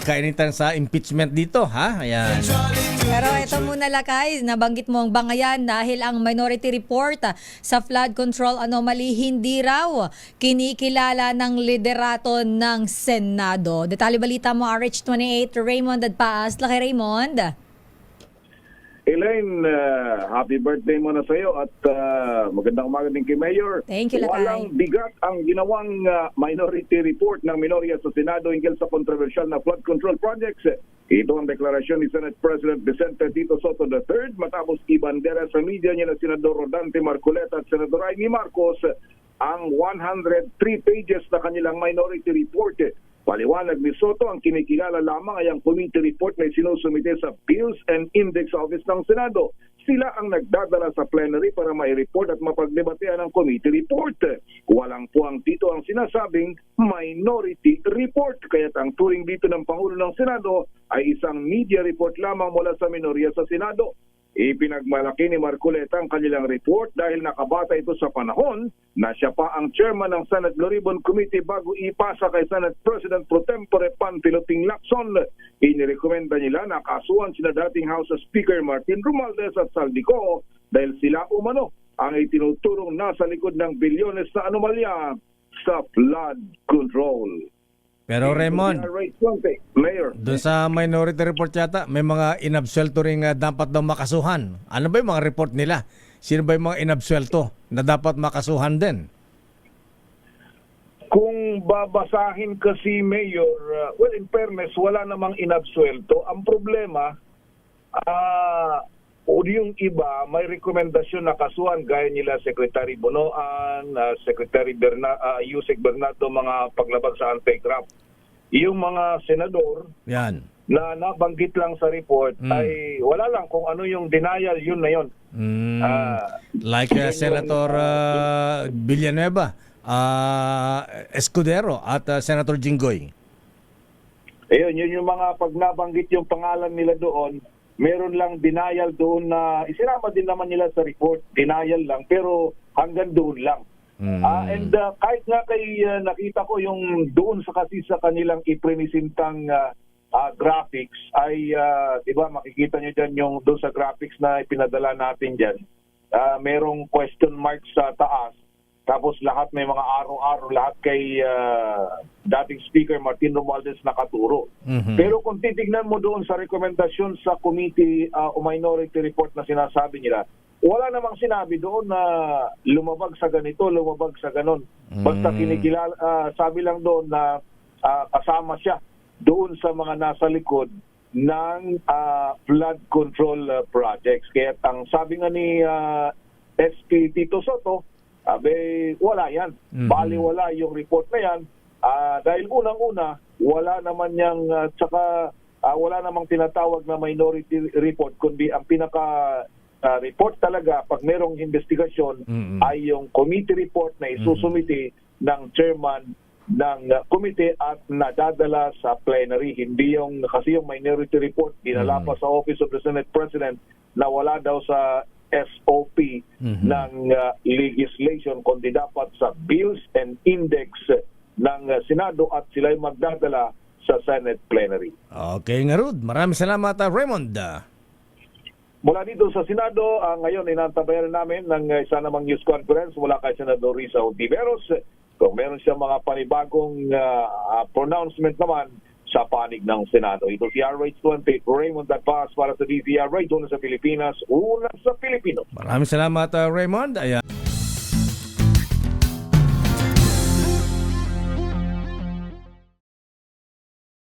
kainitan sa impeachment dito, ha? Ayan. Pero ito muna Lakay, nabanggit mo ang bangayan dahil ang minority report sa flood control anomaly hindi raw kinikilala ng liderato ng Senado. Detalye balita mo RH28, Raymond Adpaas. Lakay Raymond. Elaine, happy birthday muna sa iyo at magandang umaga din kay Mayor. Thank you, Lakay. Walang bigat ang ginawang minority report ng minorya sa Senado hinggil sa kontrobersyal na flood control projects. Ito ang deklarasyon ni Senate President Vicente Tito Soto III matapos ibandera sa media niya na Senador Rodante Marcoleta at Senador Amy Marcos ang 103 pages na kanilang minority report. Paliwanag ni Soto, ang kinikilala lamang ay ang committee report na sinusumite sa Bills and Index Office ng Senado. Sila ang nagdadala sa plenary para mai-report at mapagdebatean ang committee report. Walang puwang dito ang sinasabing minority report. Kaya't ang turing dito ng Pangulo ng Senado ay isang media report lamang mula sa minorya sa Senado. Ipinagmalaki ni Marcoleta ang kanilang report dahil nakabata ito sa panahon na siya pa ang chairman ng Senate Blue Ribbon Committee bago ipasa kay Senate President Pro Tempore Panfilo Ting Lacson. Inirekomenda nila na kasuhan sina dating House Speaker Martin Romualdez at Saldico dahil sila umano ang itinuturong nasa likod ng bilyones na anomalya sa flood control. Pero Raymond, Mayor, doon sa minority report yata, may mga inabsuelto rin dapat daw makasuhan. Ano ba yung mga report nila? Sino ba yung mga inabsuelto na dapat makasuhan din? kung babasahin kasi Mayor, well, in fairness, wala namang inabsuelto. Ang problema, o yung iba, may rekomendasyon na kasuhan gaya nila Secretary Bonoan, Secretary Yusek Bernardo, mga paglabag sa anti-graft. Yung mga senador Yan. na nabanggit lang sa report ay wala lang kung ano yung denial, yun na yun. Like Senator Villanueva, Escudero at Senator Jinggoy. Ayun, yun yung mga pag nabanggit yung pangalan nila doon, meron lang denial doon na isinama din naman nila sa report, denial lang, pero hanggang doon lang. And kahit nga kay nakita ko yung doon sa kasi sa kanilang iprinisintang graphics ay di ba makikita niyo diyan yung doon sa graphics na ipinadala natin diyan. Merong question mark sa taas. Tapos lahat may mga araw-araw lahat kay dating Speaker Martin Romualdez nakaturo. Pero kung titignan mo doon sa rekomendasyon sa committee o minority report na sinasabi nila, wala namang sinabi doon na lumabag sa ganito, lumabag sa ganon. Basta kinikilala, sabi lang doon na kasama siya doon sa mga nasa likod ng flood control projects. Kaya ang sabi nga ni SP Tito Soto, wala yan. Bali wala yung report na yan. Dahil unang-una, wala naman yang, tsaka wala namang tinatawag na minority report, kundi ang pinaka report talaga pag merong investigasyon ay yung committee report na isusumite ng chairman ng committee at nadadala sa plenary. Hindi yung, kasi yung minority report dinala pa sa Office of the Senate President na wala daw sa SOP ng legislation kundi dapat sa Bills and Index ng Senado at sila'y magdadala sa Senate plenary. Okay nga Rod, maraming salamat Raymond. Mula dito sa Senado, ngayon inantabayan namin ng isa namang news conference mula kay Senador Risa Ontiveros. Kung meron siyang mga panibagong pronouncement naman sa panig ng Senado. Ito si RH20, Raymond Adpaas para sa DZRH, una sa Pilipinas, una sa Pilipino. Maraming salamat Raymond. Ayan.